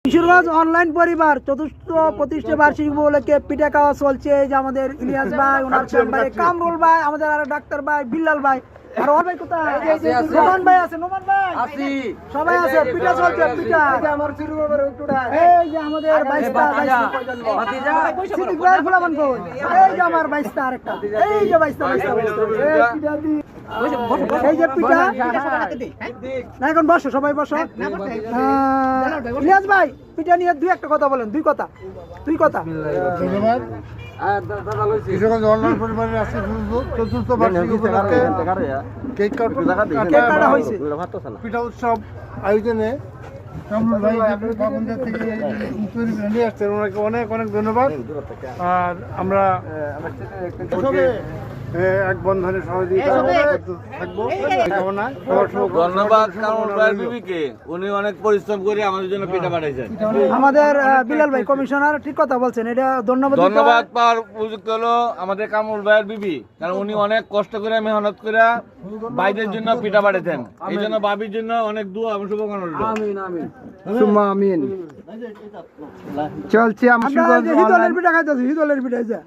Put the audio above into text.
Kishoreganj online পরিবার চতুর্থ প্রতিষ্ঠা বার্ষিকী উপলক্ষে পিঠা খাওয়া চলছে। এই যে আমাদের ইলিয়াস ভাই, ওনার চেম্বারে কামরুল ভাই, আমাদের আরো ডাক্তার ভাই, বিল্লাল ভাই, আর ওর ভাই কোথায়? নোমান ভাই আছে, নোমান ভাই সবাই আছে। পিঠা চলছে, পিঠা। এই যে আমাদের বাইস্তা, সিদ্দিক ভাই ফুলামান কই? এই যে আমার বাইস্তা আরেকটা, এই যে বাইস্তা, এই যে পিঠা। না এখন বসো, সবাই বসো। ইলিয়াস ভাই পিঠা নিয়ে দুই একটা কথা বলেন, দুই কথা। ধন্যবাদ। কিশোরগঞ্জ অনলাইন পরিবারের আজকে চতুর্থ বার্ষিকী উপলক্ষে কেক কাটা হয়েছে। পিঠা উৎসব আয়োজনে কামরুল ভাই বাবুনদের থেকে তৈরি করে নিয়ে আসছেন, ওনাকে অনেক অনেক ধন্যবাদ। আর আমরা এক বন্ধনের সহযোগিতা থাকবো। ধন্যবাদ কামরুল ভাইয়ের বিবিকে, উনি অনেক পরিশ্রম করে আমাদের জন্য পিঠা পাঠাইছেন। আমাদের বিলাল ভাই কমিশনার ঠিক কথা বলছেন, এটা ধন্যবাদ পাওয়ার উপযুক্ত হলো আমাদের কামরুল ভাইয়ের বিবি, কারণ উনি অনেক কষ্ট করে মেহনত করে ভাইদের জন্য পিঠা পাঠাইছেন। এই জন্য ভাবির জন্য অনেক দোয়া এবং শুভকামনা রইল। আমিন। চলছে আমরা হিদলের পিঠা খাইতেছি, হিদলের পিঠা।